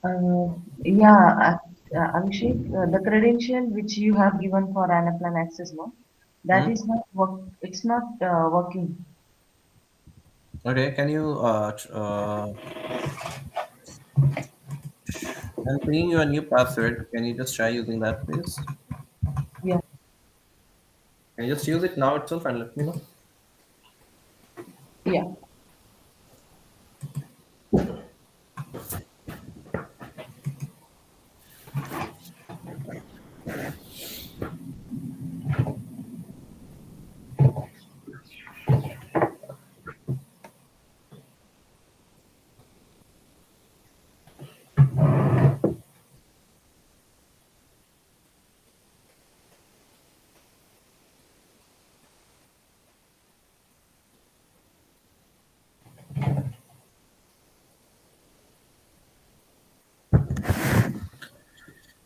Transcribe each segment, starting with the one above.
Yeah, Abhishek, the credential which you have given for Anaplan access, no, that Hmm? is not work. It's not working. Okay, can you I'm pinging you a new password. Can you just try using that, please? Yeah, Can you just use it now itself and let me know? yeah.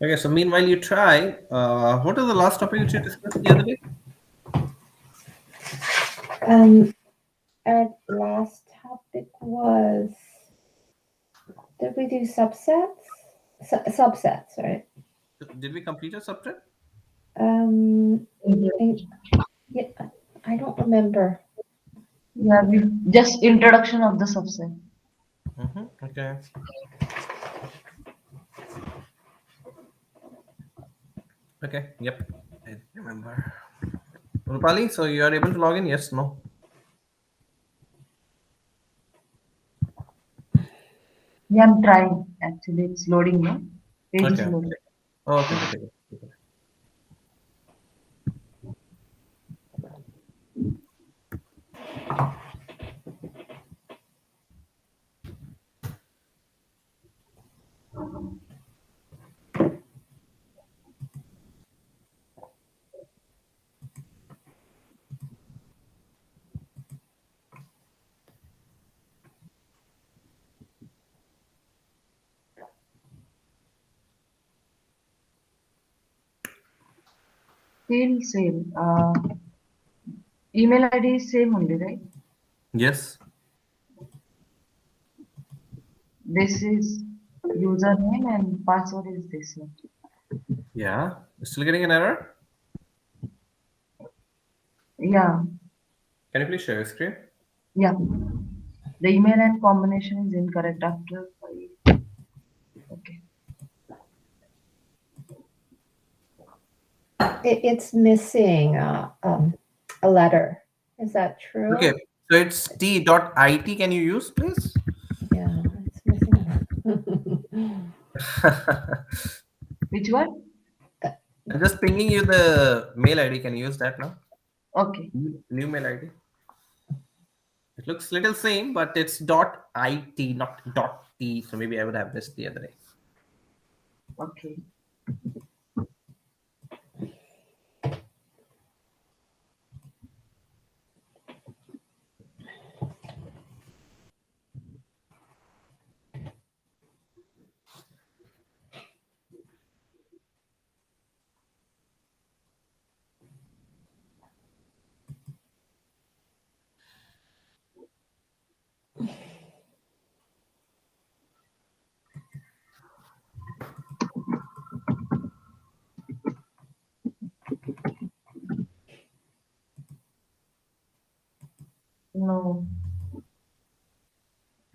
Okay, so meanwhile you try. What is the last topic which you discussed the other day? Um, our last topic was, did we do subsets? Subsets, right? Did we complete a subject? Um, I, yeah, I don't remember. Yeah, we just introduction of the subset. Mm-hmm. Okay. Okay. Yep. I remember. Rupali, so you are able to log in? Yes, no. Yeah, I'm trying. Actually, it's loading now. Page is Okay. loading. Oh, okay, okay, okay. Okay. Still same. Email ID is same only, right? Yes. This is username and password is this one. Yeah. Still getting an error? Yeah, Can you please share your screen? yeah. The email and combination is incorrect after five. Okay. It's missing a letter. Is that Okay. true? So it's t.it. Can you use, please? Yeah, it's missing a. Which one? I'm just pinging you the mail ID. Can you use that now? Okay. New mail ID. It looks little same, but it's dot .it, not dot .t. So maybe I would have missed the other day. Okay. No.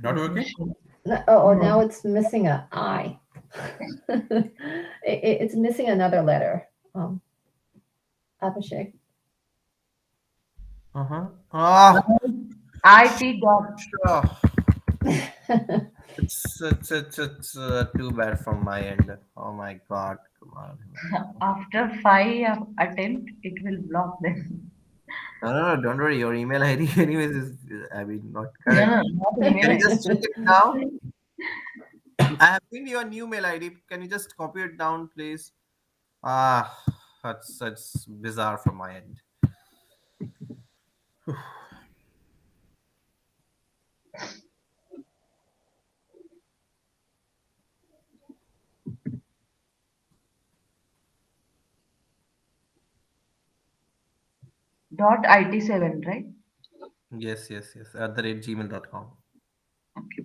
Not Let me working? show. Oh, now No. it's missing a I. It's missing another letter. Abhishek. Uh huh. Ah, IT dot. sure. It's too bad from my end. Oh my god. Come on. After five attempt, it will block them. No, no, no, don't worry. Your email ID, anyways, is I mean not No, correct. no, not email Can you just ID. check it now? I have pinned your new mail ID. Can you just copy it down, please? Ah, that's bizarre from my end. Dot IT7, right? Yes, yes, yes. At the rate gmail.com. Okay.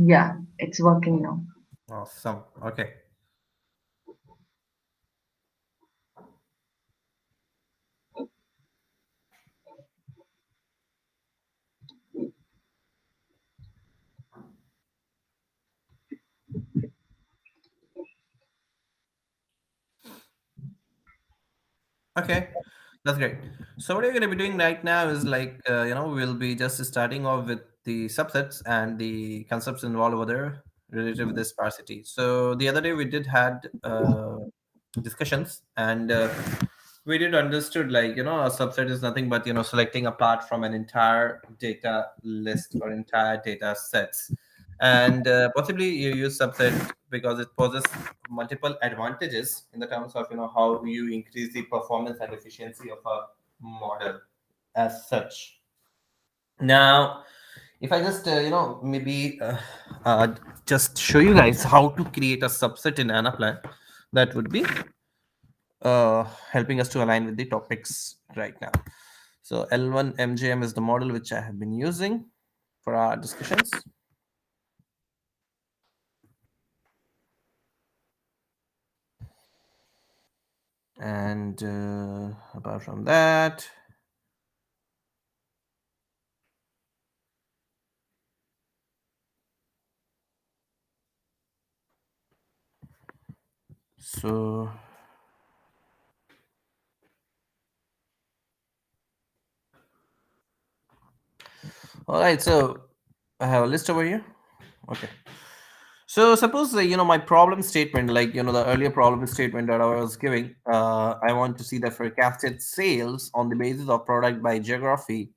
Yeah, it's working now. Awesome. Okay. Okay, that's great. So what you're going to be doing right now is like we'll be just starting off with the subsets and the concepts involved over there related with this sparsity. So the other day we did had discussions, and we did understood like a subset is nothing but selecting a part from an entire data list or entire data sets, and possibly you use subset because it possesses multiple advantages in the terms of how you increase the performance and efficiency of a model as such. Now if I just maybe uh, just show you guys how to create a subset in Anaplan, that would be helping us to align with the topics right now. So L1 MGM is the model which I have been using for our discussions. And apart from that, so all right, so I have a list over here. Okay. So suppose my problem statement, like the earlier problem statement that I was giving, I want to see the forecasted sales on the basis of product by geography,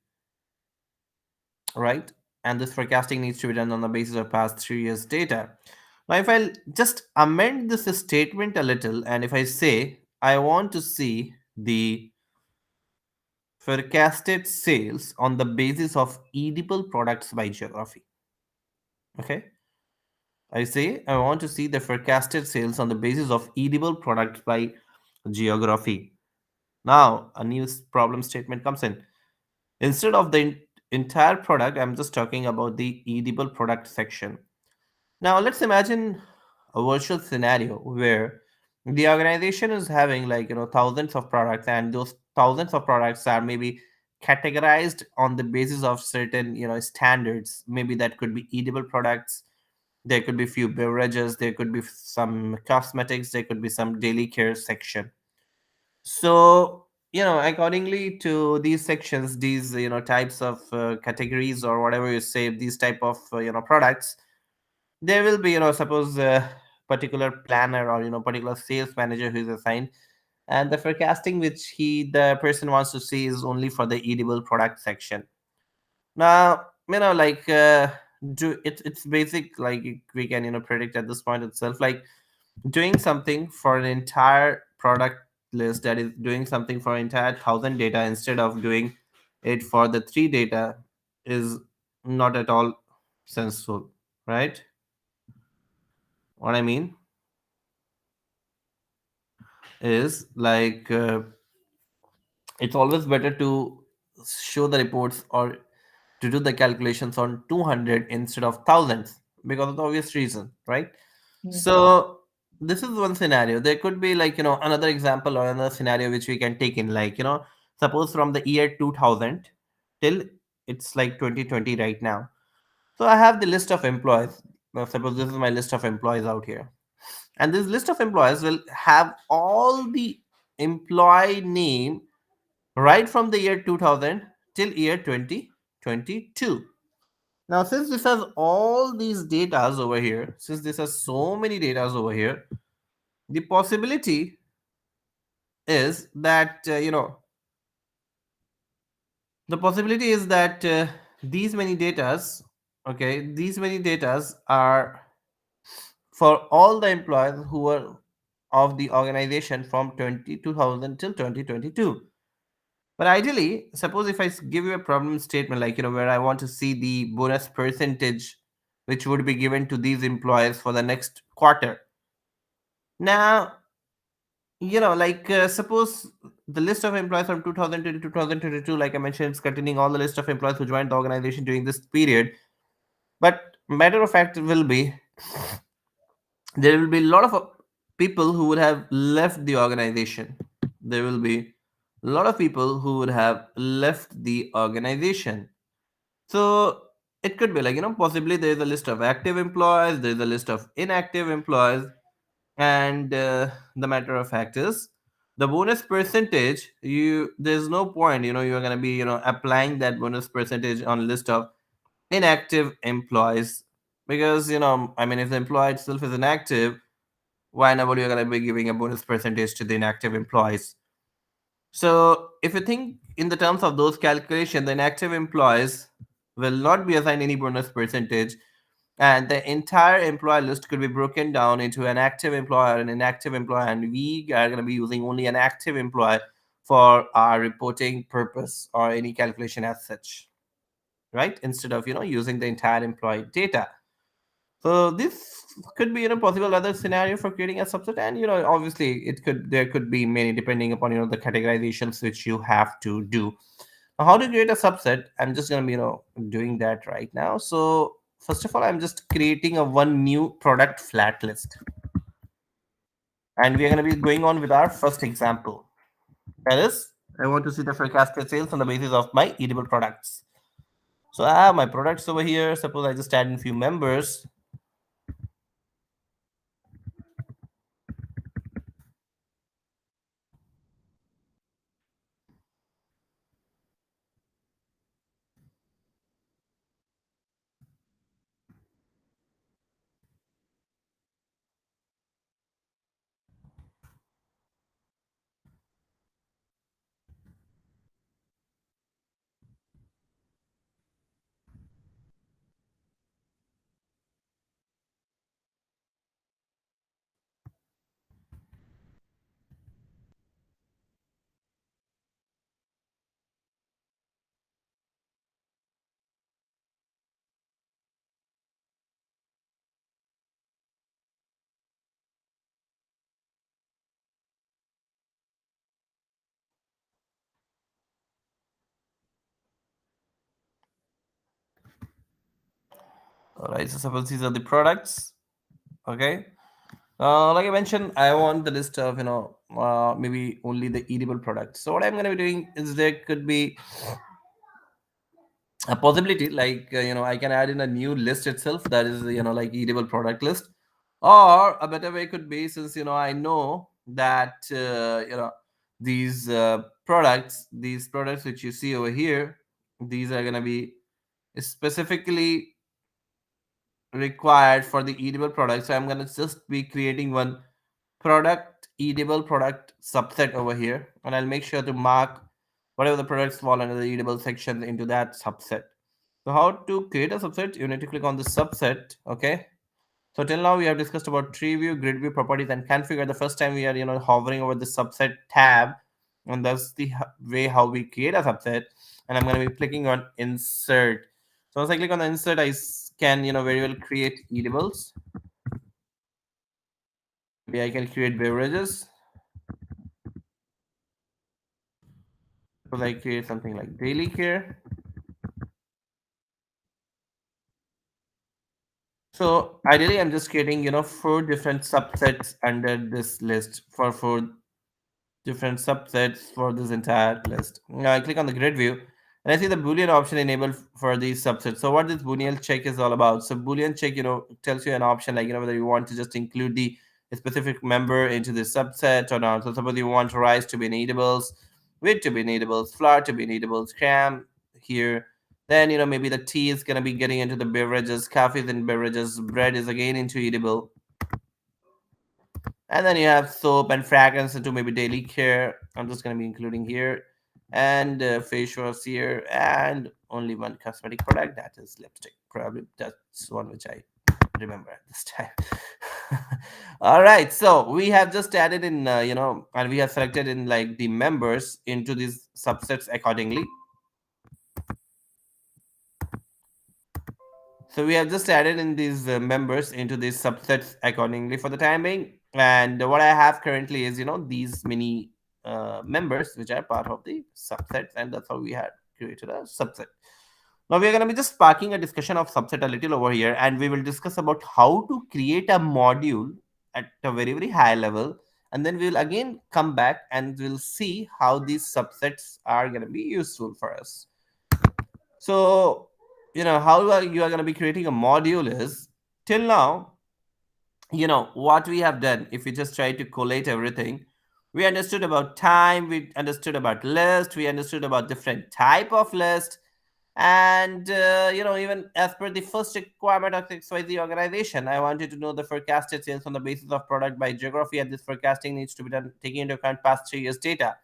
right? And this forecasting needs to be done on the basis of past 3 years data. Now, if I just amend this statement a little, and if I say I want to see the forecasted sales on the basis of edible products by geography, okay? I say I want to see the forecasted sales on the basis of edible products by geography. Now, a new problem statement comes in. Instead of the entire product, I'm just talking about the edible product section. Now, let's imagine a virtual scenario where the organization is having like, thousands of products, and those thousands of products are maybe categorized on the basis of certain, standards. Maybe that could be edible products, there could be few beverages, there could be some cosmetics, there could be some daily care section. So accordingly to these sections, these types of categories or whatever you say, these type of products, there will be suppose a particular planner or particular sales manager who is assigned, and the forecasting which the person wants to see is only for the edible product section. Now, like it's basic, like we can predict at this point itself, like doing something for an entire product list, that is doing something for entire 1,000 data instead of doing it for the 3 data, is not at all sensible, right? What I mean is like it's always better to show the reports or to do the calculations on 200 instead of thousands, because of the obvious reason, right? Yes. So this is one scenario. There could be like another example or another scenario which we can take in, like suppose from the year 2000 till it's like 2020 right now. So I have the list of employees. Now suppose this is my list of employees out here, and this list of employees will have all the employee name right from the year 2000 till year 2022. Now, since this has all these datas over here, since this has so many datas over here, the possibility is that the possibility is that these many datas, okay, these many datas are for all the employees who were of the organization from 2000 till 2022. But ideally, suppose if give you a problem statement, like where I want to see the bonus percentage which would be given to these employees for the next quarter. Now, like suppose the list of employees from 2000 to 2022, like I mentioned, it's containing all the list of employees who joined the organization during this period. But Matter of fact will be there will be a lot of people who would have left the organization. There will be a lot of people who would have left the organization. So it could be like, possibly there is a list of active employees, there is a list of inactive employees, and the matter of fact is the bonus percentage, there's no point, you're going to be, applying that bonus percentage on list of inactive employees, because, I mean, if the employee itself is inactive, why nobody are going to be giving a bonus percentage to the inactive employees? So if you think in the terms of those calculations, the inactive employees will not be assigned any bonus percentage, and the entire employee list could be broken down into an active employee and an inactive employee, and we are going to be using only an active employee for our reporting purpose or any calculation as such, right? Instead of using the entire employee data. So this could be possible other scenario for creating a subset, and obviously there could be many depending upon the categorizations which you have to do. Now, how to create a subset? I'm just gonna be doing that right now. So first of all, I'm just creating a one new product flat list, and we are gonna be going on with our first example. That is, I want to see the forecasted sales on the basis of my edible products. So I have my products over here. Suppose I just add in a few members. All right. So suppose these are the products. Okay. Like I mentioned, I want the list of maybe only the edible products. So what I'm going to be doing is there could be a possibility like I can add in a new list itself, that is like edible product list, or a better way could be, since I know that these products which you see over here, these are going to be specifically required for the edible product. So I'm going to just be creating one product edible product subset over here, and I'll make sure to mark whatever the products fall under the edible section into that subset. So how to create a subset? You need to click on the subset. Okay, so till now we have discussed about tree view, grid view, properties, and configure. The first time we are hovering over the subset tab, and that's the way how we create a subset. And I'm going to be clicking on insert. So once I click on the insert, I can very well create edibles. Maybe I can create beverages. So I create something like daily care. So ideally, I'm just creating, 4 different subsets under this list for 4 different subsets for this entire list. Now I click on the grid view and I see the Boolean option enabled for these subsets. So what this Boolean check is all about. So Boolean check, tells you an option like, whether you want to just include the specific member into the subset or not. So suppose you want rice to be in edibles, wheat to be in edibles, flour to be in edibles, cram here. Then, maybe the tea is going to be getting into the beverages, coffee is in beverages, bread is again into edible. And then you have soap and fragrance into maybe daily care. I'm just going to be including here. And face wash here. And only one cosmetic product, that is lipstick. Probably that's one which I remember at this time. All right. So we have just added in, and we have selected in like the members into these subsets accordingly. So we have just added in these members into these subsets accordingly for the time being. And what I have currently is, these many members which are part of the subsets, and that's how we had created a subset. Now we are going to be just sparking a discussion of subset a little over here, and we will discuss about how to create a module at a very very high level, and then we will again come back and we'll see how these subsets are going to be useful for us. So, how you are going to be creating a module is, till now, what we have done, if we just try to collate everything, we understood about time, we understood about list, we understood about different type of list, and even as per the first requirement of XYZ organization, I wanted to know the forecasted sales on the basis of product by geography, and this forecasting needs to be done taking into account past 3 years data.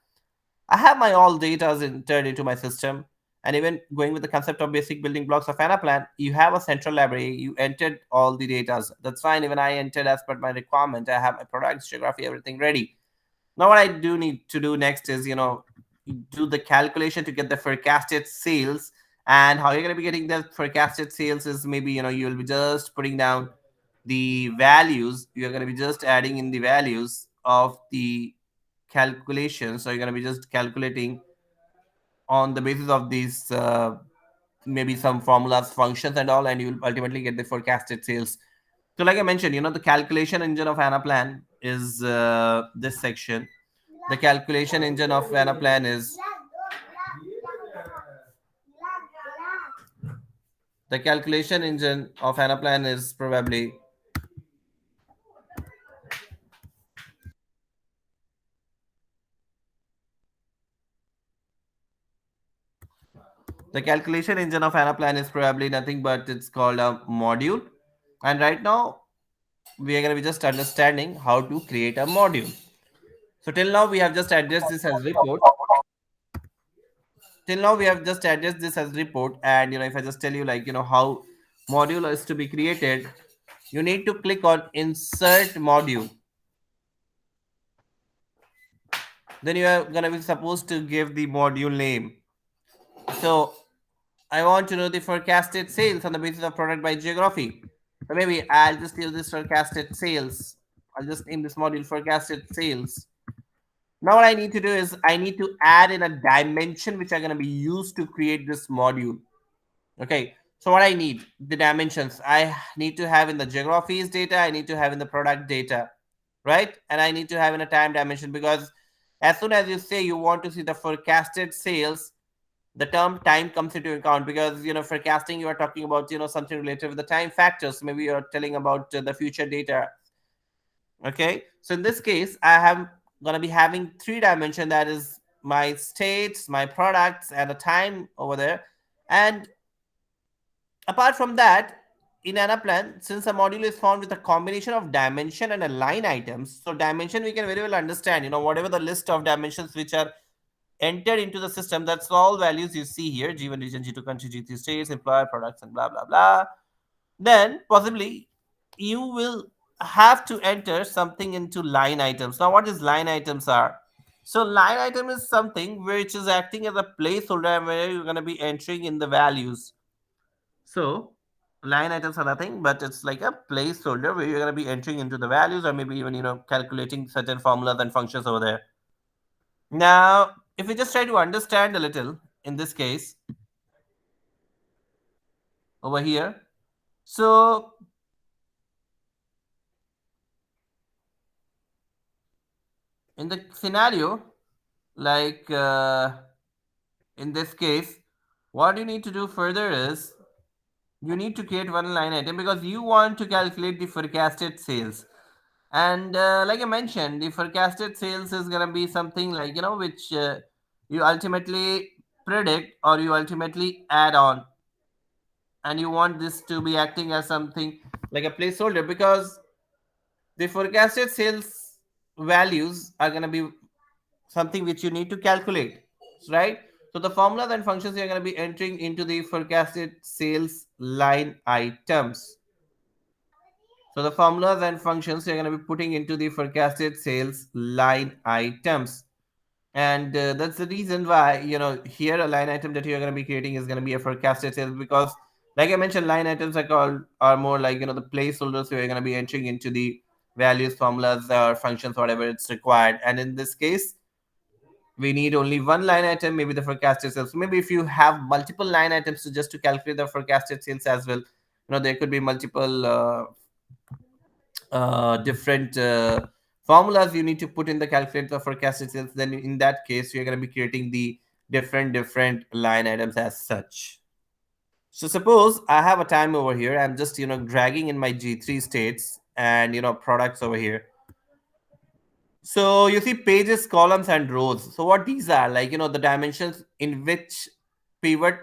I have my all data entered into my system. And even going with the concept of basic building blocks of Anaplan, you have a central library, you entered all the data. That's fine. Even I entered as per my requirement. I have my products, geography, everything ready. Now what I do need to do next is, do the calculation to get the forecasted sales. And how you're going to be getting the forecasted sales is maybe, you'll be just putting down the values. You're going to be just adding in the values of the calculation. So you're going to be just calculating on the basis of these maybe some formulas, functions, and all, and you'll ultimately get the forecasted sales. So, like I mentioned, the calculation engine of Anaplan is this section. The calculation engine of Anaplan is the calculation engine of Anaplan is probably the calculation engine of Anaplan is probably nothing but it's called a module. And right now we are going to be just understanding how to create a module. So till now we have just addressed this as report. Till now we have just addressed this as report, and if I just tell you like how module is to be created, you need to click on insert module. Then you are going to be supposed to give the module name. So I want to know the forecasted sales on the basis of product by geography. So maybe I'll just use this forecasted sales. I'll just name this module forecasted sales. Now what I need to do is I need to add in a dimension which are going to be used to create this module. Okay, so what I need, the dimensions I need to have in the geographies data, I need to have in the product data, right? And I need to have in a time dimension, because as soon as you say you want to see the forecasted sales, the term time comes into account, because forecasting, you are talking about something related with the time factors. Maybe you're telling about the future data. Okay, so in this case I have gonna be having 3 dimension, that is my states, my products, and the time over there. And apart from that, in Anaplan, since a module is found with a combination of dimension and a line items, so dimension we can very well understand, whatever the list of dimensions which are entered into the system, that's all values you see here: G1 region, G2 country, G3 states, employer, products, and blah blah blah. Then possibly you will have to enter something into line items. Now what is line items are? So line item is something which is acting as a placeholder where you're going to be entering in the values. So line items are nothing but it's like a placeholder where you're going to be entering into the values, or maybe even calculating certain formulas and functions over there. Now if we just try to understand a little in this case over here, so in the scenario, like in this case, what you need to do further is you need to create one line item, because you want to calculate the forecasted sales. And like I mentioned, the forecasted sales is going to be something like which you ultimately predict, or you ultimately add on, and you want this to be acting as something like a placeholder, because the forecasted sales values are going to be something which you need to calculate, right? So the formulas and functions you're going to be entering into the forecasted sales line items. So the formulas and functions you're going to be putting into the forecasted sales line items. And that's the reason why, here a line item that you're going to be creating is going to be a forecasted sales, because like I mentioned, line items are more like, the placeholders where you're going to be entering into the values, formulas, or functions, whatever it's required. And in this case, We need only one line item, maybe the forecasted sales. Maybe if you have multiple line items to just to calculate the forecasted sales as well, there could be multiple different formulas you need to put in the calculator the forecasted sales. Then in that case, you're going to be creating the different line items as such. So suppose I have a time over here. I'm just dragging in my G3 states and products over here. So you see pages, columns, and rows. So what these are, like the dimensions in which pivot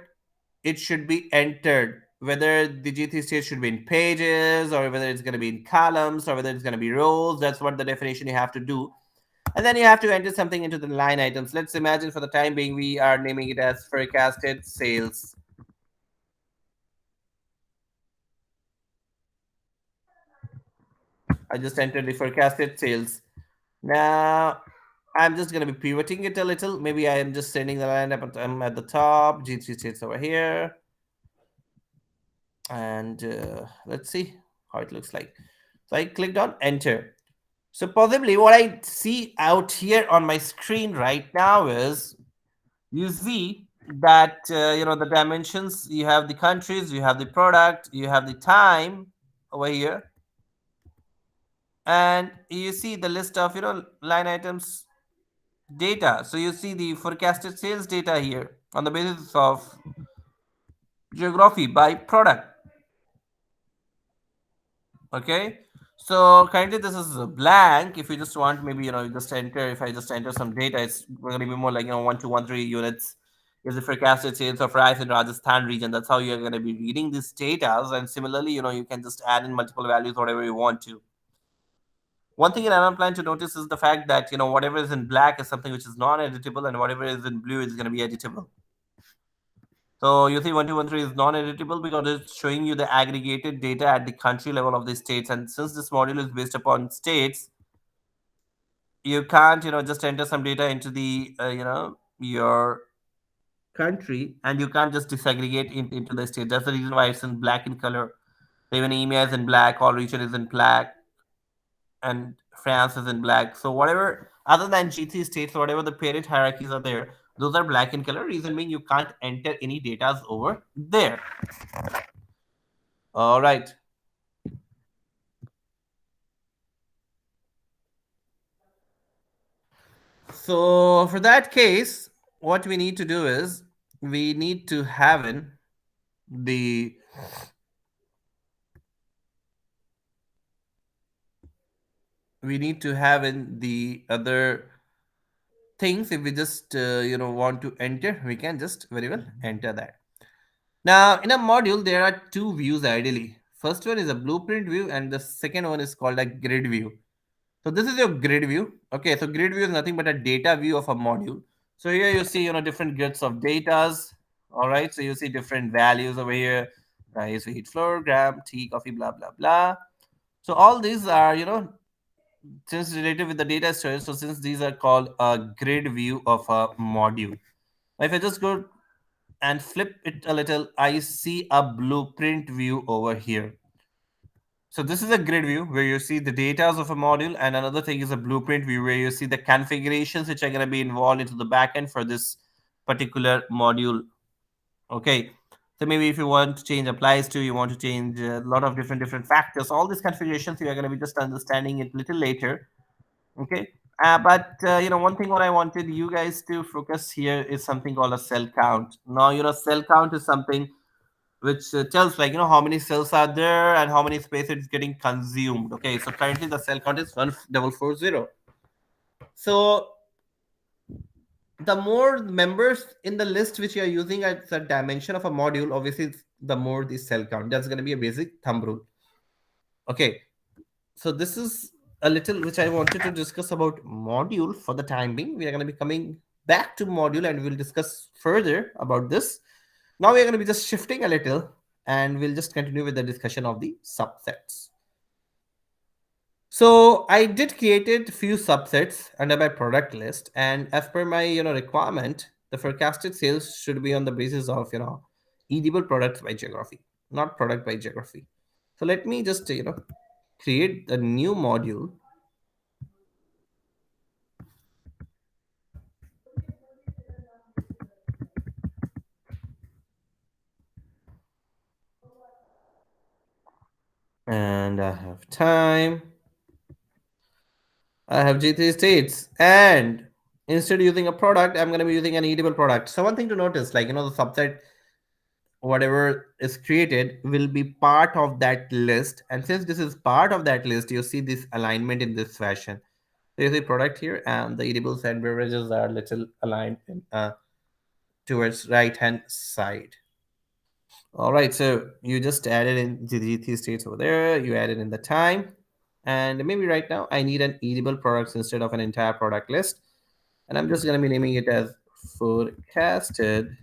it should be entered, whether the G3 state should be in pages or whether it's going to be in columns or whether it's going to be rows. That's what the definition you have to do. And then you have to enter something into the line items. Let's imagine for the time being, we are naming it as forecasted sales. I just entered the forecasted sales. Now, I'm just going to be pivoting it a little. Maybe I am just sending the line up. I'm at the top. G3 states over here. And let's see how it looks like. So I clicked on enter. So possibly what I see out here on my screen right now is you see that the dimensions, you have the countries, you have the product, you have the time over here, and you see the list of line items data. So you see the forecasted sales data here on the basis of geography by product. Okay, so currently this is blank. If you just want, maybe you just enter. If I just enter some data, it's going to be more like 1213 units is the forecasted sales of rice in Rajasthan region. That's how you're going to be reading these data. And similarly, you can just add in multiple values, whatever you want to. One thing in Anaplan to notice is the fact that whatever is in black is something which is non-editable, and whatever is in blue is going to be editable. So you see 1213 is non-editable because it's showing you the aggregated data at the country level of the states. And since this module is based upon states, you can't, just enter some data into the, your country, and you can't just disaggregate into the state. That's the reason why it's in black in color. So even EMEA is in black, all region is in black, and France is in black. So whatever, other than G3 states, whatever the parent hierarchies are there, those are black in color. Reason being, you can't enter any data over there. All right. So for that case, what we need to do is we need to have in the other things. If we just want to enter, we can just very well enter that. Now in a module there are two views ideally. First one is a blueprint view and the second one is called a grid view. So this is your grid view. Okay, so grid view is nothing but a data view of a module. So here you see different grids of datas. All right, so you see different values over here: rice, wheat, flour, gram, tea, coffee, blah blah blah. So all these are since related with the data storage, so since these are called a grid view of a module. If I just go and flip it a little, I see a blueprint view over here. So this is a grid view where you see the data of a module, and another thing is a blueprint view where you see the configurations which are going to be involved into the backend for this particular module. Okay, so maybe if you want to change applies to, you want to change a lot of different factors, all these configurations you are going to be just understanding it a little later. Okay, but one thing what I wanted you guys to focus here is something called a cell count. Now cell count is something which tells like how many cells are there and how many space it's getting consumed. Okay, so currently the cell count is 1440. So the more members in the list which you are using as the dimension of a module, obviously the more the cell count. That's going to be a basic thumb rule. Okay, so this is a little which I wanted to discuss about module for the time being. We are going to be coming back to module and we'll discuss further about this. Now we're going to be just shifting a little and we'll just continue with the discussion of the subsets. So I did created a few subsets under my product list, and as per my requirement, the forecasted sales should be on the basis of edible products by geography, not product by geography. So let me just create a new module. And I have time. I have G3 states. And instead of using a product, I'm going to be using an eatable product. So one thing to notice, like, the subset, whatever is created will be part of that list. And since this is part of that list, you see this alignment in this fashion. There's a product here, and the edibles and beverages are little aligned towards right hand side. All right, so you just added in the GT states over there. You added in the time, and maybe right now I need an edible products instead of an entire product list, and I'm just gonna be naming it as forecasted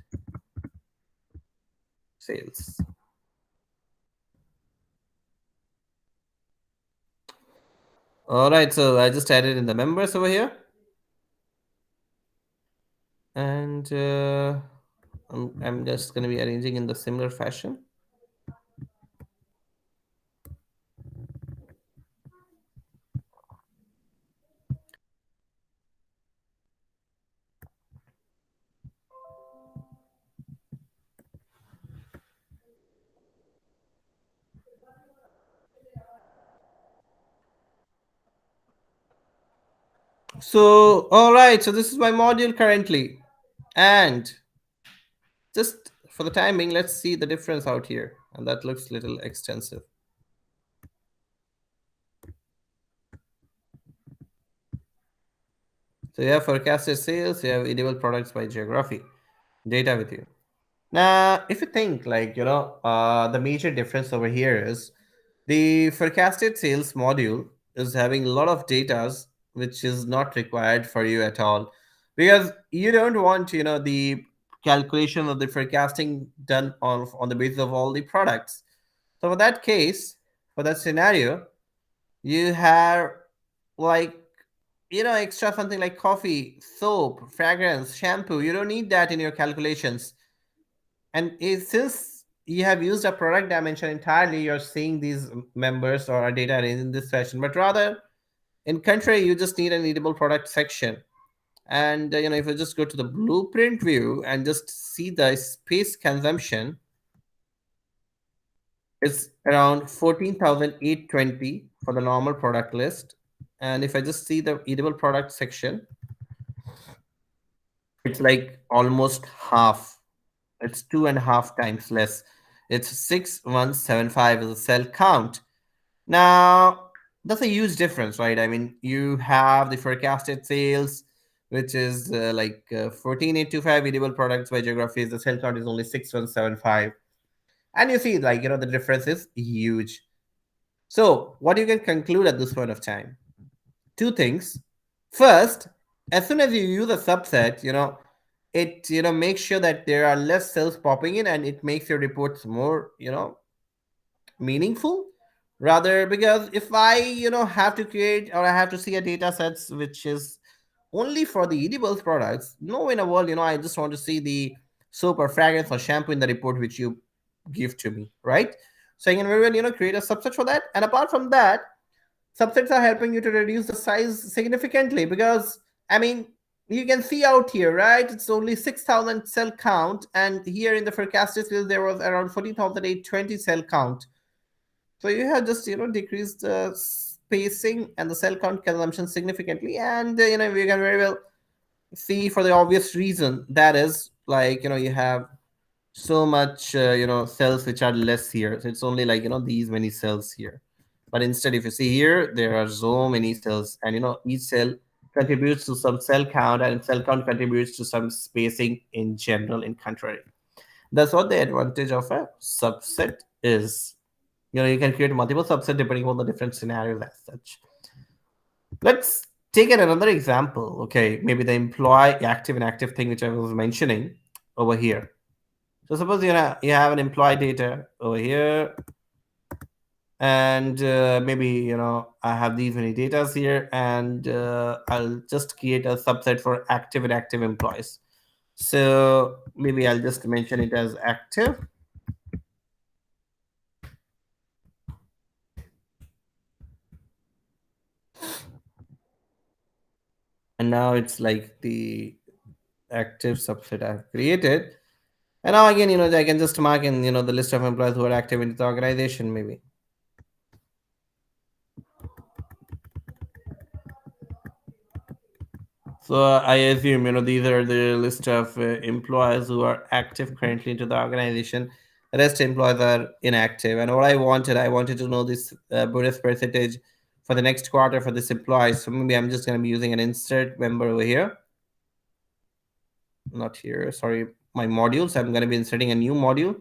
sales. All right, so I just added in the members over here, and I'm just gonna be arranging in the similar fashion. So, all right, so this is my module currently. And just for the timing, let's see the difference out here. And that looks a little extensive. So you have forecasted sales, you have edible products by geography, data with you. Now, if you think like, the major difference over here is the forecasted sales module is having a lot of data which is not required for you at all because you don't want, the calculation of the forecasting done on the basis of all the products. So for that case, for that scenario, you have like, extra something like coffee, soap, fragrance, shampoo. You don't need that in your calculations. And since you have used a product dimension entirely, you're seeing these members or data in this fashion. But rather, in contrary, you just need an eatable product section. And if you just go to the blueprint view and just see the space consumption, it's around 14,820 for the normal product list. And if I just see the eatable product section, it's like almost half. It's 2.5 times less. It's 6175 is a cell count. Now, that's a huge difference, right? I mean, you have the forecasted sales, which is 14,825 edible products by geographies. The cell count is only 6175. And you see, like, the difference is huge. So, what you can conclude at this point of time? Two things. First, as soon as you use a subset, it makes sure that there are less cells popping in and it makes your reports more meaningful rather because if I have to create or I have to see a data sets which is only for the edibles products, no in a world I just want to see the soap or fragrance or shampoo in the report which you give to me, right? So I can very well create a subset for that. And apart from that, subsets are helping you to reduce the size significantly because I mean you can see out here, right? It's only 6,000 cell count, and here in the forecasted field there was around 40,820 cell count. So you have just decreased the spacing and the cell count consumption significantly, and we can very well see for the obvious reason that is like you have so much cells which are less here. So it's only like these many cells here. But instead, if you see here, there are so many cells, and each cell contributes to some cell count, and cell count contributes to some spacing in general. In contrary, that's what the advantage of a subset is. You can create multiple subsets depending on the different scenarios as such. Let's take another example. Okay, maybe the employee active and active thing which I was mentioning over here. So suppose you have an employee data over here, and maybe I have these many datas here, and I'll just create a subset for active and active employees. So maybe I'll just mention it as active. And now it's like the active subset I've created. And now again, I can just mark in, the list of employees who are active in the organization, maybe. So I assume these are the list of employees who are active currently into the organization. Rest employees are inactive. And what I wanted to know this bonus percentage for the next quarter for this employee. So maybe I'm just going to be using an insert member over here. Not here. Sorry, my modules. I'm going to be inserting a new module.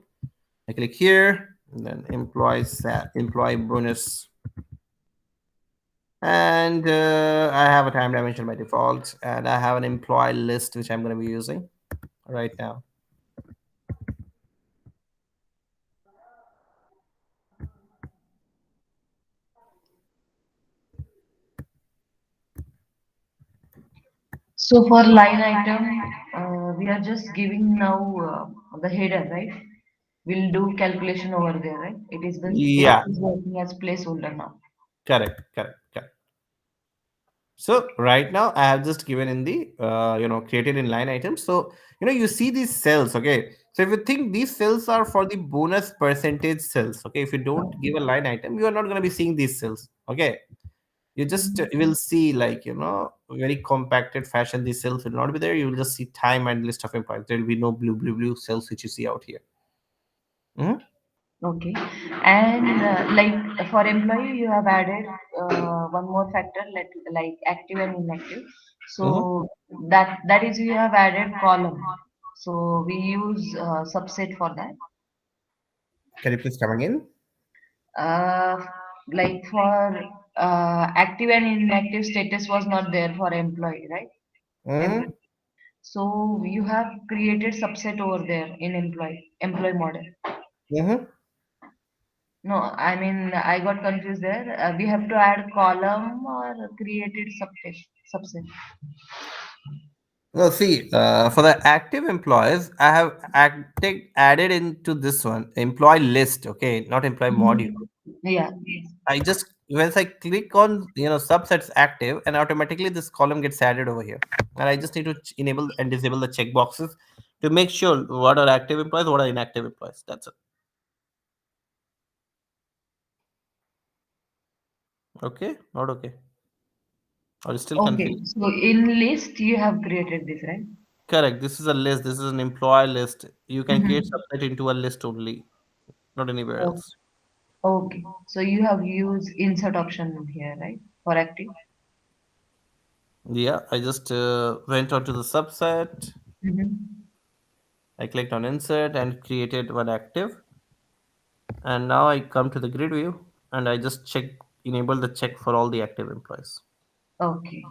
I click here, and then employee bonus, and I have a time dimension by default, and I have an employee list which I'm going to be using right now. So for line item, we are just giving now the header, right? We'll do calculation over there, right? It Yeah, is working as placeholder now. correct. So right now I have just given in the created in line items. So you see these cells, okay? So if you think these cells are for the bonus percentage cells, okay? If you don't give a line item, you are not going to be seeing these cells, okay? You just Mhm. you will see like very compacted fashion. These cells will not be there. You will just see time and list of employees. There will be no blue cells which you see out here. Mhm. Okay. And like for employee, you have added one more factor like active and inactive. Mhm. So that is you have added column. So we use subset for that. Can you please come again? Uh, like for active and inactive status was not there for employee, right? Mhm. Employee. So you have created subset over there in employee model. Mhm. No, I mean I got confused there. We have to add column or created subset. No, see, for the active employees, I have added into this one employee list, okay, not employee module. Mhm. Yeah. I just once I click on subsets active, and automatically this column gets added over here, and I just need to enable and disable the checkboxes to make sure what are active employees, what are inactive employees. That's it. Okay, not okay. Are you still Okay. confused? So in list you have created this, right? Correct. This is a list. This is an employee list. You can create Mm-hmm. subset into a list only, not anywhere else. Okay. So you have used insert option here, right? For active. Yeah, I just went on to the subset. Mm-hmm. I clicked on insert and created one active. And now I come to the grid view and I just enable the check for all the active employees. Okay.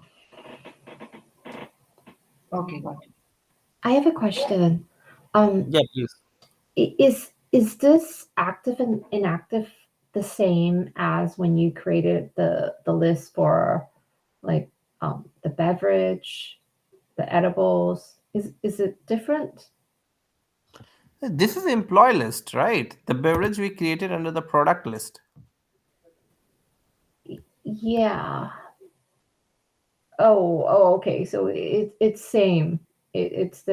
Okay, got it. I have a question. Um, Yeah, please. is this active and inactive the same as when you created the list for like the beverage, the edibles? Is it different? This is the employee list, right? The beverage we created under the product list. Yeah. Okay. So it's same. It's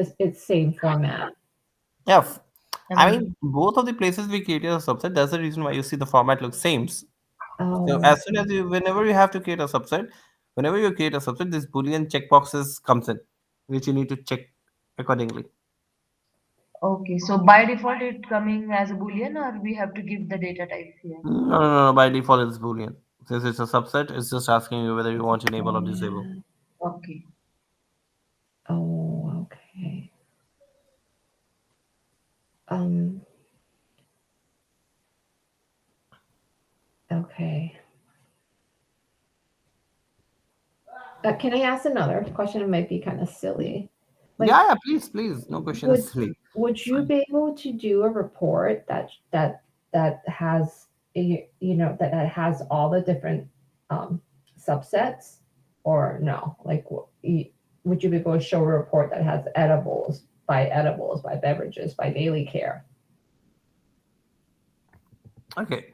same format. Yeah. I mean, Um, both of the places we created a subset, that's the reason why you see the format looks same. So Oh, as soon as whenever you have to create a subset, whenever you create a subset, this Boolean checkboxes comes in, which you need to check accordingly. okay. So by default it coming as a boolean or we have to give the data type here. No. By default, it's Boolean. Since it's a subset, it's just asking you whether you want to enable or disable. yeah. Okay. Oh, okay. Um, okay. Can I ask another question? It might be kind of silly. Like, Yeah, please. No questions, would silly. would It's you fine. be able to do a report that has that has all the different um, subsets, or no? Like, would you be able to show a report that has edibles, by beverages, by daily care? Okay.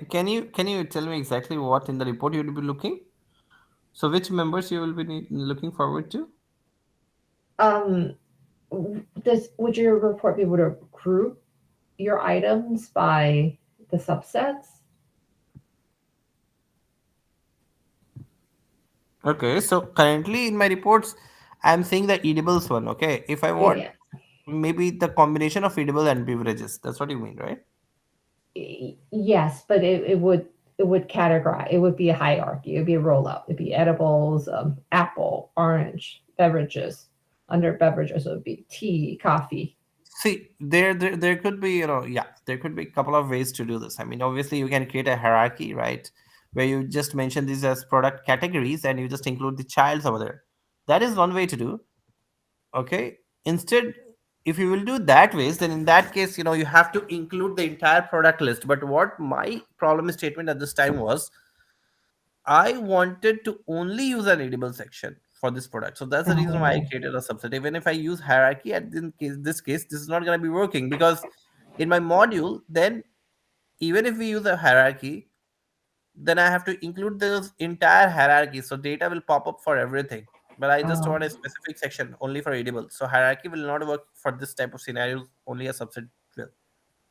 Can you tell me exactly what in the report you will be looking? So which members you will be looking forward to? Um, would your report be able to group your items by the subsets? Okay. So currently in my reports, I'm saying the edibles one, okay? If I Yeah, want yeah. maybe the combination of edible and beverages, that's what you mean, right? Yes, but it would categorize. It would be a hierarchy. It would be a rollout. It'd be edibles, apple, orange, beverages. Under beverages, it would be tea, coffee. See, there could be, yeah, there could be a couple of ways to do this. I mean, obviously, you can create a hierarchy, right? Where you just mention these as product categories and you just include the childs over there. That is one way to do. Okay. Instead, if you will do that ways, then in that case, you have to include the entire product list. But what my problem statement at this time was, I wanted to only use an edible section for this product. So that's the reason why I Oh, created a subset. Even if I use hierarchy at this case, this is not going to be working because in my module, then even if we use a hierarchy, then I have to include those entire hierarchy. So data will pop up for everything. But I just oh, want a specific section only for edible. So hierarchy will not work for this type of scenarios. Only a subset will.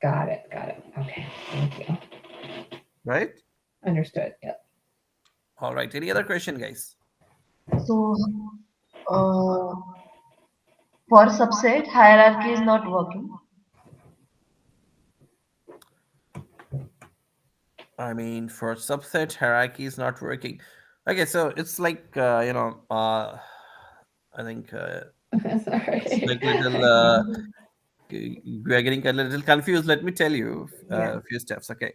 got it, got it. Okay, thank you. Right? Understood. Yep. All right. Any other question, guys? So, uh, for subset, hierarchy is not working. I mean, for subset, hierarchy is not working. Okay, so it's like I think it's Sorry. like little we are getting a little confused. Let me tell you Yeah. a few steps. Okay,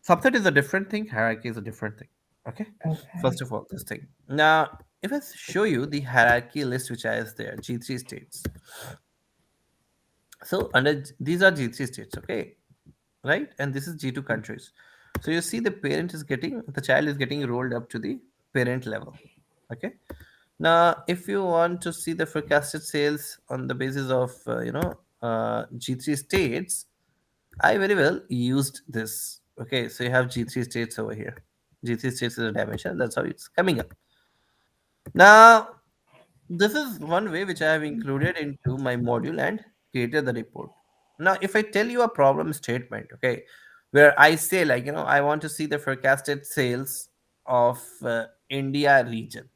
subset is a different thing. Hierarchy is a different thing. Okay, Okay. first of all, this thing. Now, if I show you the hierarchy list which is there, G3 states. So these are G3 states. Okay, right? And this is G2 countries. So you see the child is getting rolled up to the parent level. Okay. Now, if you want to see the forecasted sales on the basis of, G3 states, I very well used this. Okay. So you have G3 states over here. G3 states is a dimension. That's how it's coming up. Now, this is one way which I have included into my module and created the report. Now, if I tell you a problem statement, okay, where I say like, I want to see the forecasted sales of India region,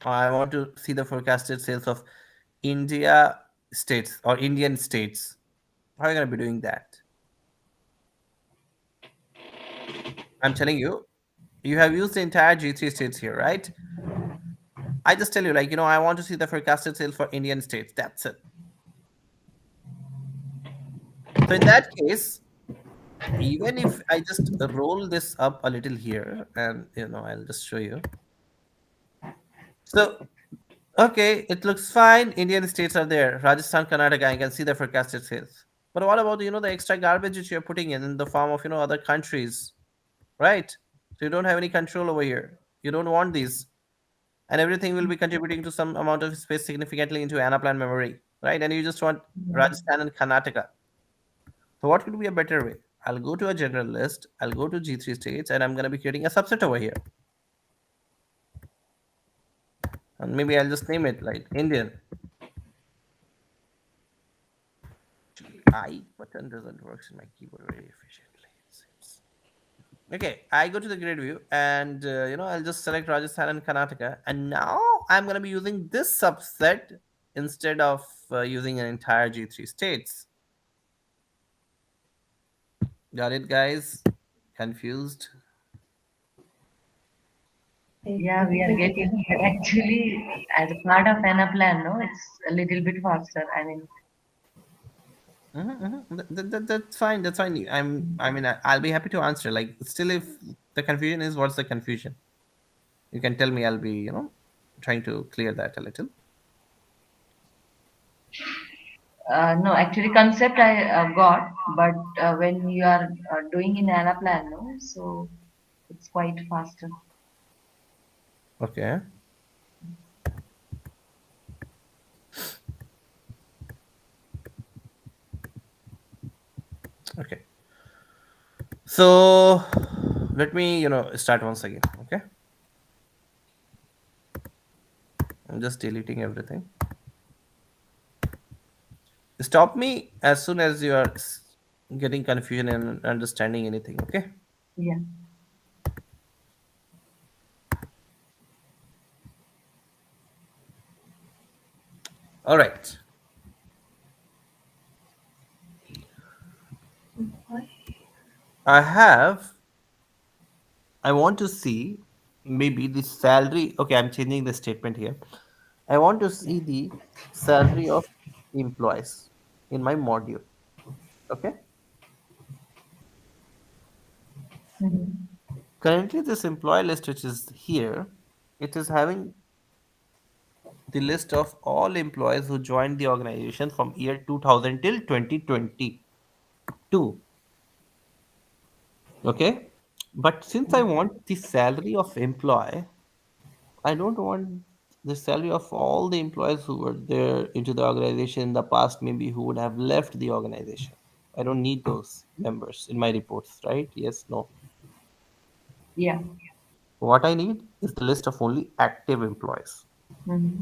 or I want to see the forecasted sales of India states or Indian states. How are you going to be doing that? I'm telling you, you have used the entire G3 states here, right? I just tell you, like, I want to see the forecasted sales for Indian states. That's it. So in that case, even if I just roll this up a little here and I'll just show you. So okay, it looks fine. Indian states are there. Rajasthan, Karnataka, I can see the forecasted sales. But what about the extra garbage which you're putting in the form of other countries, right? So you don't have any control over here. You don't want these. And everything will be contributing to some amount of space significantly into Anaplan memory, right? And you just want Yeah. Rajasthan and Karnataka. So what could be a better way? I'll go to a general list, I'll go to G3 states, and I'm going to be creating a subset over here. And maybe I'll just name it like Indian. I button doesn't work in my keyboard very efficiently, it seems. Okay, I go to the grid view and I'll just select Rajasthan and Karnataka. And now I'm going to be using this subset instead of using an entire G3 states. Got it, guys? Confused? Yeah, we are getting, but actually, as a part of Anaplan, no, it's a little bit faster. I mean, That's fine. That's fine. I'll be happy to answer. Like, still, if the confusion is, what's the confusion? You can tell me. I'll be, trying to clear that a little. no, actually, concept I got, but when you are doing in Anaplan, no, so it's quite faster. Okay. Okay. So let me, start once again. Okay. I'm just deleting everything. Stop me as soon as you are getting confusion and understanding anything. Okay. Yeah. All right. I have, I want to see maybe the salary. Okay, I'm changing the statement here. I want to see the salary of employees in my module. Okay. Mhm. Currently, this employee list, which is here, it is having the list of all employees who joined the organization from year 2000 till 2022. Okay. But since I want the salary of employee, I don't want the salary of all the employees who were there into the organization in the past, maybe who would have left the organization. I don't need those members in my reports, right? Yes, no. Yeah. What I need is the list of only active employees. Mhm.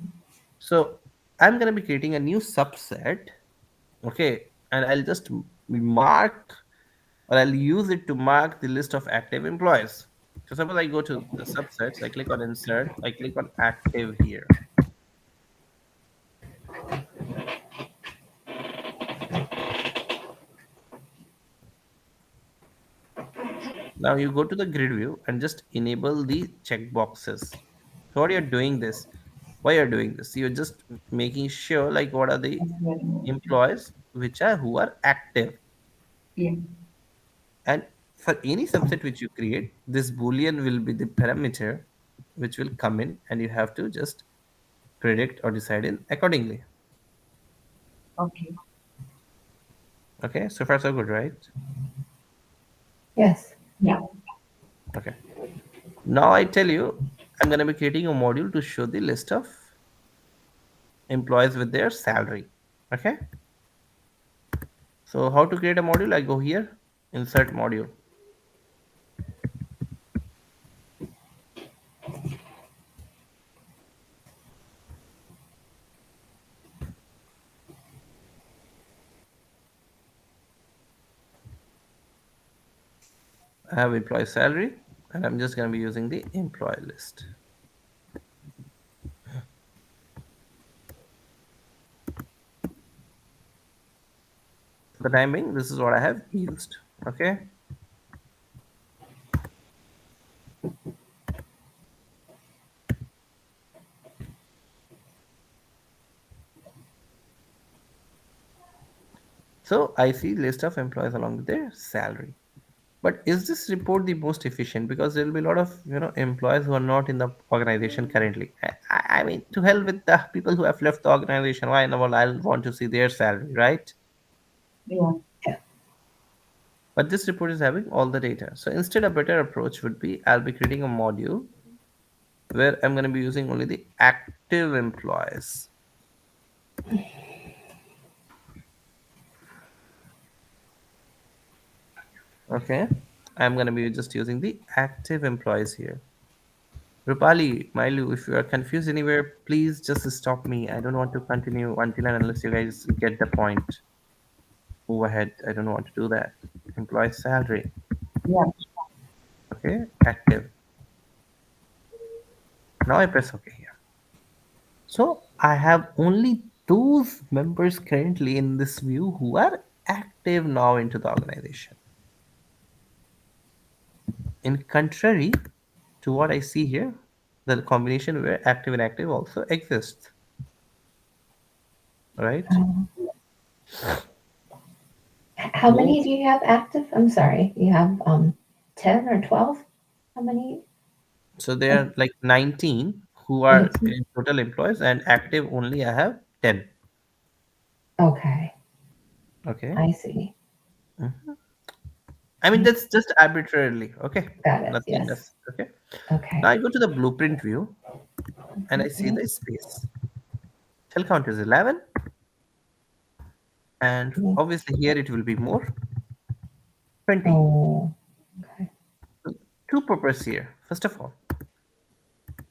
So I'm going to be creating a new subset, okay, and I'll just mark or I'll use it to mark the list of active employees. So suppose I go to the subsets, I click on insert, I click on active here. Now you go to the grid view and just enable the checkboxes. So what you're doing this, why you're doing this? You're just making sure like what are the That's very nice. employees which are who are active. Yeah. And for any subset which you create, this boolean will be the parameter which will come in and you have to just predict or decide in accordingly. Okay. Okay, so far so good, right? Yes. Yeah. Okay. Now I tell you, I'm going to be creating a module to show the list of employees with their salary. Okay. So how to create a module? I go here, insert module. I have employee salary and I'm just going to be using the employee list. For the time being, this is what I have used. Okay. So I see list of employees along with their salary. But is this report the most efficient? Because there will be a lot of employees who are not in the organization currently. I mean, to hell with the people who have left the organization. Why in the world I'll want to see their salary, right? Yeah. Yeah. But this report is having all the data. So instead, a better approach would be I'll be creating a module where I'm going to be using only the active employees. Okay. I'm going to be just using the active employees here. Rupali, Mailu, if you are confused anywhere, please just stop me. I don't want to continue until and unless you guys get the point. Move ahead. I don't want to do that. Employee salary. Yeah. Okay. Active. Now I press OK here. So I have only those members currently in this view who are active now into the organization. In contrary to what I see here, the combination where active and active also exists. Right? Um, how many Both. do you have active? I'm sorry. You have 10 or 12? How many? So there are like 19 who are 19? in total employees and active only I have 10. Okay. Okay. I see. Mhm. I mean, that's just arbitrarily. Okay. Got it. Nothing Yes. else. Okay. Now Okay. I go to the blueprint view and I see Mhm. the space. Cell count is 11. And Mhm. obviously here it will be more 20. Oh, okay. So two purpose here. First of all,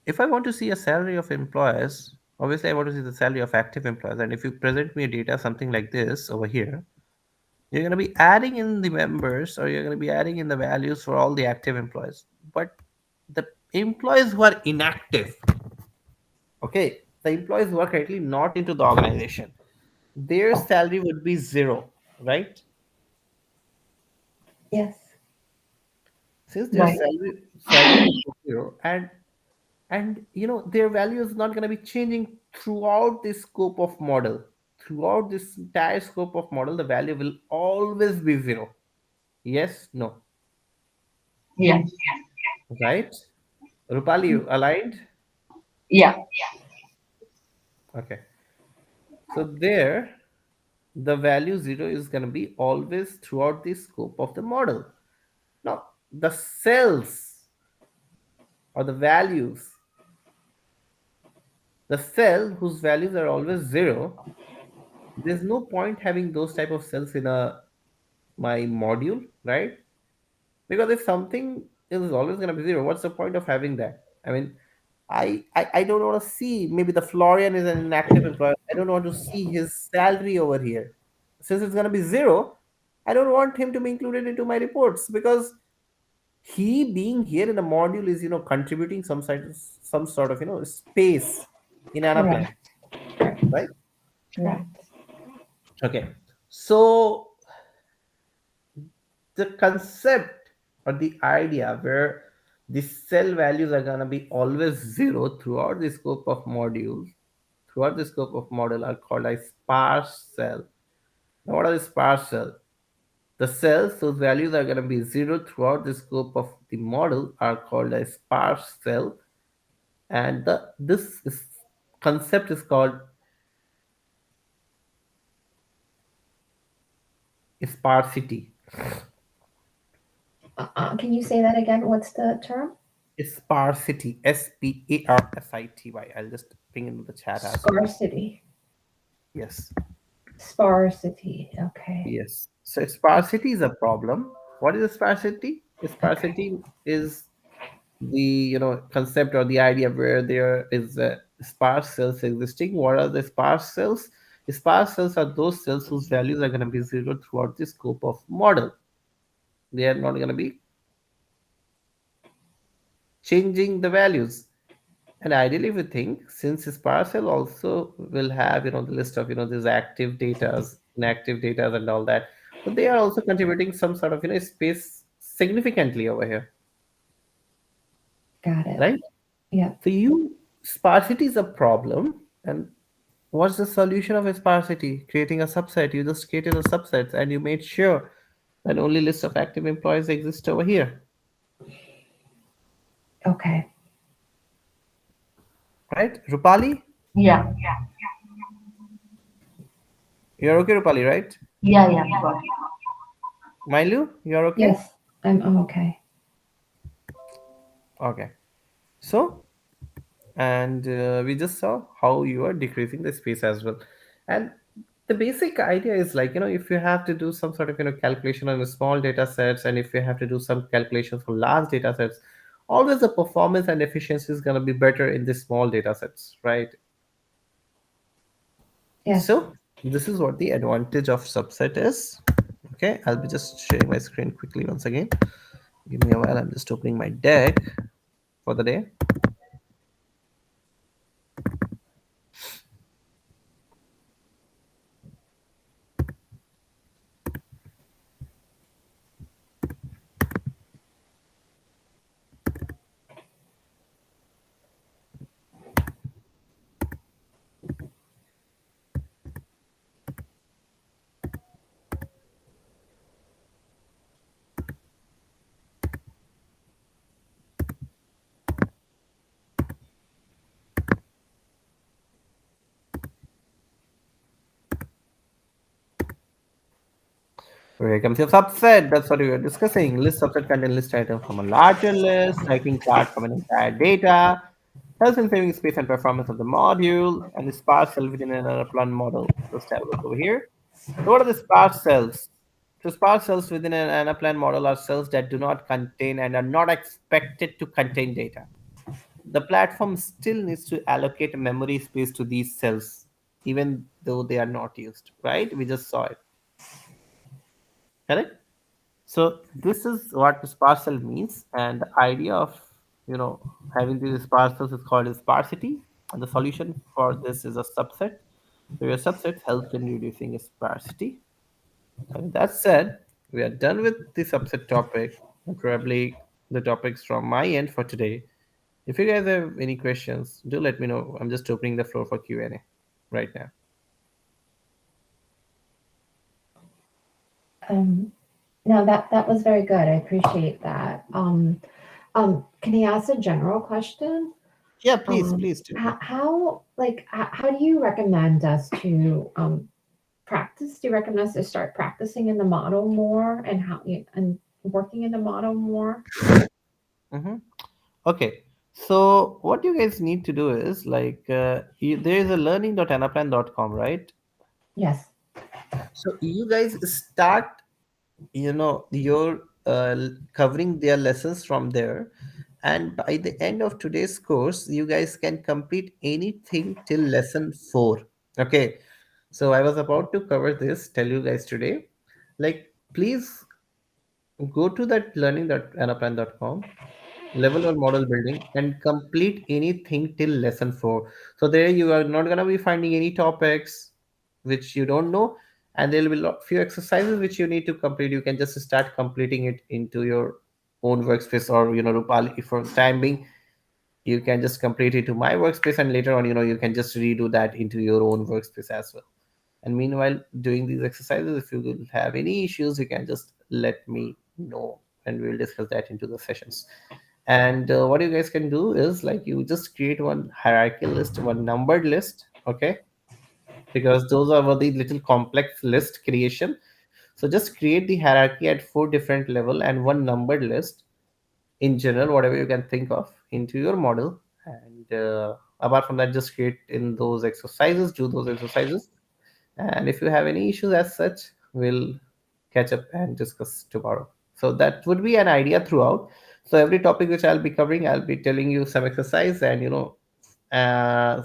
if I want to see a salary of employees, obviously I want to see the salary of active employees. And if you present me a data something like this over here, you're going to be adding in the members or you're going to be adding in the values for all the active employees. But the employees who are inactive, okay, the employees work directly not into the organization, their salary would be zero, right? Yes. Since their Right. salary would be zero, and their value is not going to be changing throughout this scope of model. Throughout this entire scope of model, the value will always be zero. Yes, no, Yeah. right? Rupali, you aligned? Yeah. Okay. So there, the value zero is going to be always throughout the scope of the model. Now, the cells or the values, the cell whose values are always zero, there's no point having those type of cells in a my module, right? Because if something is always going to be zero, what's the point of having that? I mean, I don't want to see, maybe the Florian is an inactive employee, I don't want to see his salary over here. Since it's going to be zero, I don't want him to be included into my reports, because he being here in a module is contributing some sort of space in Anaplan, Correct. Correct. right? Yeah. Correct. Okay, so the concept or the idea where the cell values are going to be always zero throughout the scope of modules, throughout the scope of model, are called a sparse cell. Now, what are the sparse cell? The cells whose values are going to be zero throughout the scope of the model are called a sparse cell, and concept is called sparsity. Can you say that again? What's the term? Sparsity, Sparsity. I'll just bring into the chat as well. Sparsity. Yes. Sparsity. Okay. Yes. So sparsity is a problem. What is sparsity? Okay. Sparsity is the concept or the idea where there is sparse cells existing. What are the sparse cells? Sparse cells are those cells whose values are going to be zero throughout the scope of model. They are not going to be changing the values. And ideally, we think, since sparse cell also will have the list of these active datas, inactive datas, and all that, so they are also contributing some sort of space significantly over here, Got it. right? Yeah. So sparsity is a problem, and what's the solution of sparsity? Creating a subset. You just created a subset, and you made sure that only list of active employees exist over here, Okay. right? Rupali, Yeah. you're okay, Rupali, right? Yeah. Yeah. Got it. Mailu, you're okay? Yes. I'm okay. Okay. So, and we just saw how you are decreasing the space as well. And the basic idea is, like, if you have to do some sort of calculation on the small data sets, and if you have to do some calculations for large data sets, always the performance and efficiency is going to be better in the small data sets, right? Yes. So this is what the advantage of subset is. Okay, I'll be just sharing my screen quickly once again. Give me a while, I'm just opening my deck for the day. Here comes your subset. That's what we were discussing. List subset contain list item from a larger list, typing chart from an entire data, helps in saving space and performance of the module, and the sparse cell within another plan model. Just have a look over here. So what are the sparse cells? So sparse cells within an Anaplan model are cells that do not contain and are not expected to contain data. The platform still needs to allocate memory space to these cells, even though they are not used, right? We just saw it, correct? So this is what sparsal means, and the idea of having these sparsals is called sparsity. And the solution for this is a subset. So your subset helps in reducing sparsity. And with that said, we are done with the subset topic and probably the topics from my end for today. If you guys have any questions, do let me know. I'm just opening the floor for Q&A right now. Um, no, that was very good. I appreciate that. Can I ask a general question? Yeah, please do. How do you recommend us to practice? Do you recommend us to start practicing in the model more and and working in the model more? Hmm. Okay. So what you guys need to do is there is a learning.anaplan.com, right? Yes. So you guys start, you're covering their lessons from there, and by the end of today's course you guys can complete anything till lesson 4. Okay, so I was about to cover this, tell you guys today, like, please go to that learning.anaplan.com, level 1 model building, and complete anything till lesson 4. So there you are not going to be finding any topics which you don't know, and there will be few exercises which you need to complete. You can just start completing it into your own workspace, or Rupali, for the time being you can just complete it to my workspace, and later on you can just redo that into your own workspace as well. And meanwhile, doing these exercises, if you will have any issues, you can just let me know, and we'll discuss that into the sessions. And what you guys can do is, like, you just create one hierarchy list, one numbered list, okay? Because those are the little complex list creation. So just create the hierarchy at 4 different level and one numbered list in general, whatever you can think of, into your model. And apart from that, just create in those exercises, do those exercises. And if you have any issues as such, we'll catch up and discuss tomorrow. So that would be an idea throughout. So every topic which I'll be covering, I'll be telling you some exercise, and uh,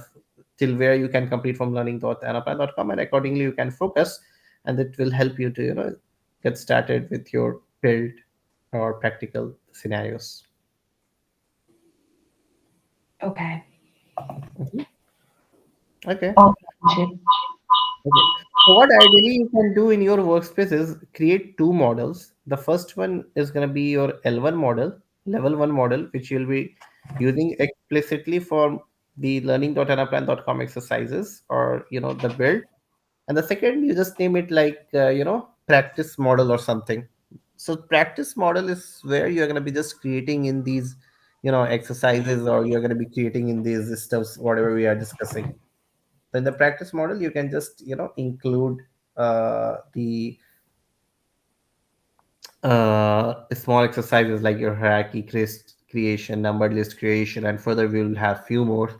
till where you can complete from learning.anaplan.com, and accordingly you can focus, and it will help you to get started with your build or practical scenarios. Okay. Mhm. Okay. Okay, Abhishek. Okay. So what ideally you can do in your workspace is create two models. The first one is going to be your L1 model, level 1 model, which you'll be using explicitly for the learning.anaplan.com exercises, or the build. And the second, you just name it like practice model or something. So practice model is where you're going to be just creating in these exercises, or you're going to be creating in these stuffs, whatever we are discussing. So in the practice model, you can just include the small exercises like your hierarchy creation, numbered list creation, and further we will have few more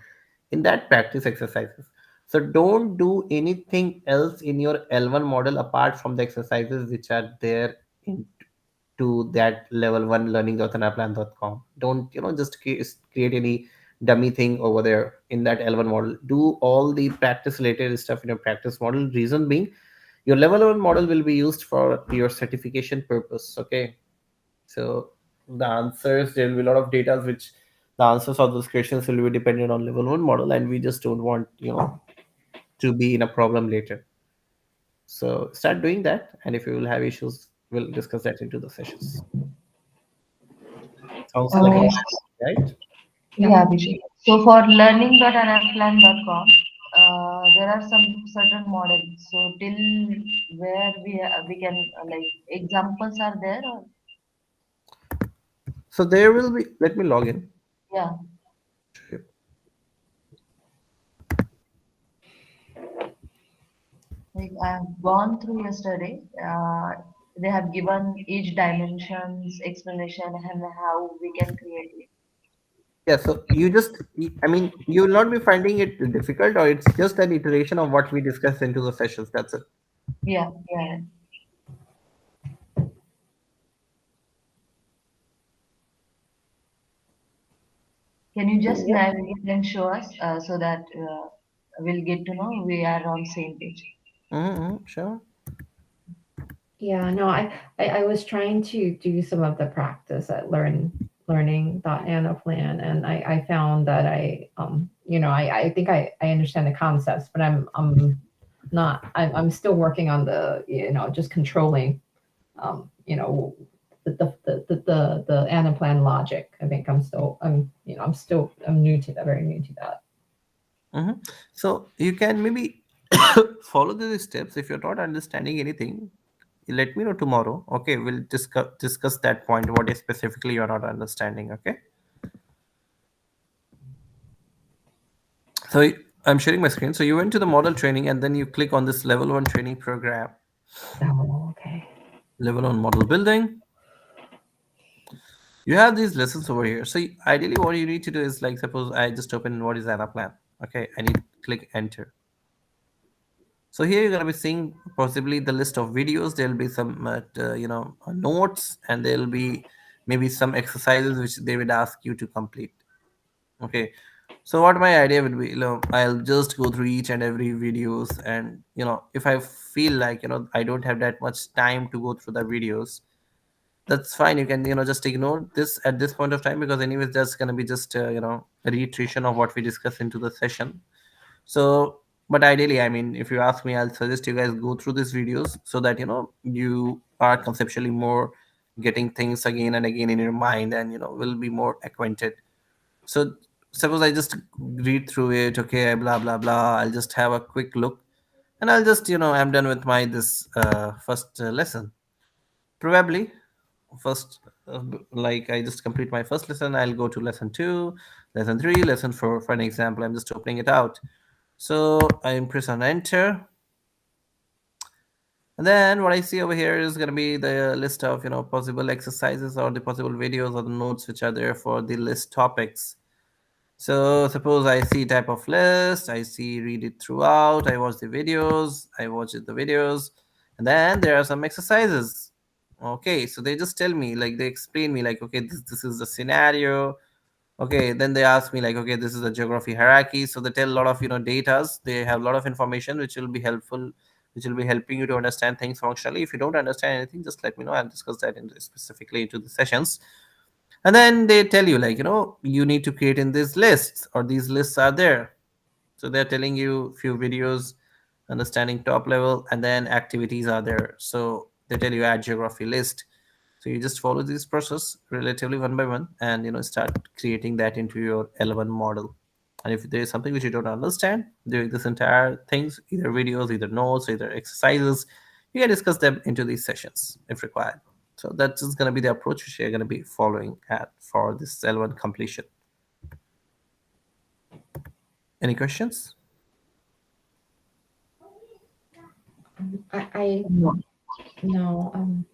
in that practice exercises. So don't do anything else in your L1 model apart from the exercises which are there in to that level 1 learning.anaplan.com. Don't just create any dummy thing over there in that L1 model. Do all the practice related stuff in your practice model. Reason being, your level 1 model will be used for your certification purpose. Okay, so the answers, there will be a lot of data which the answers of those questions will be dependent on level 1 model, and we just don't want to be in a problem later. So start doing that, and if you will have issues, we'll discuss that into the sessions. Sounds like a Uh, plan, right? Yep. yeah, Abhishek. So for learning.anaplan.com, there are some certain models. So till where we can like examples are there, or So there will be, let me log in. yeah, like I have gone through yesterday. They have given each dimensions explanation and how we can create it. Yeah, so I mean, you will not be finding it difficult, or it's just an iteration of what we discussed into the sessions. That's it. Yeah, yeah. Can you just Yep. navigate and show us so that we'll get to know we are on same page? Sure. Yeah, no, I was trying to do some of the practice at learn. learning.anaplan, and I found that I think I understand the concepts, but I'm still working on the just controlling the Anaplan logic. I think I'm new to that, very new to that. Mhm. So you can maybe follow these steps. If you're not understanding anything, you let me know tomorrow. Okay, we'll discuss that point. What is specifically you're not understanding? Okay. So I'm sharing my screen. So you went to the model training and then you click on this level one training program, Oh, okay. level one model building. You have these lessons over here. So ideally, what you need to do is like suppose I just open what is Anaplan. Okay, I need to click enter. So here you're gonna be seeing possibly the list of videos. There'll be some notes, and there'll be maybe some exercises which they would ask you to complete. Okay, so what my idea would be, I'll just go through each and every videos, and if I feel like I don't have that much time to go through the videos, that's fine. You can just ignore this at this point of time, because anyways that's gonna be just a reiteration of what we discussed into the session. So, but ideally, I mean, if you ask me, I'll suggest you guys go through these videos so that you are conceptually more getting things again and again in your mind, and will be more acquainted. So suppose I just read through it, okay, blah blah blah, I'll just have a quick look, and I'll just I'm done with my this first lesson. Probably first like I just complete my first lesson, I'll go to lesson 2, lesson 3, lesson 4. For an example, I'm just opening it out. So I press on enter, and then what I see over here is going to be the list of possible exercises or the possible videos or the notes which are there for the list topics. So suppose I see type of list, I see read it throughout, I watch the videos, I watch the videos, and then there are some exercises. Okay, so they just tell me, like they explain me, like okay, this is the scenario. Okay, then they ask me like, okay, this is a geography hierarchy. So they tell a lot of datas. They have a lot of information which will be helpful, which will be helping you to understand things functionally. If you don't understand anything, just let me know. I'll discuss that specifically into the sessions. And then they tell you like, you need to create in these lists, or these lists are there. So they're telling you few videos, understanding top level, and then activities are there. So they tell you add geography list. So you just follow this process relatively one by one, and start creating that into your L1 model. And if there is something which you don't understand during this entire things, either videos, either notes, either exercises, you can discuss them into these sessions if required. So that's just going to be the approach which you're going to be following at for this L1 completion. Any questions? I No. no I'm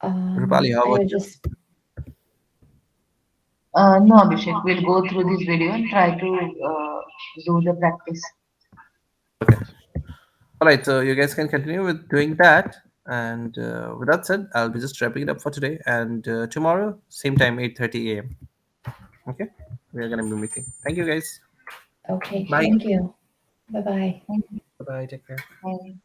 Rupali, how about I you? just No, Abhishek, we'll go through this video and try to do the practice. Okay. All right. So you guys can continue with doing that. And with that said, I'll be just wrapping it up for today. And tomorrow, same time, 8:30 a.m. Okay. We are gonna be meeting. Thank you, guys. okay. Bye. Thank you. Bye bye. Thank you. Bye. Take care. Bye.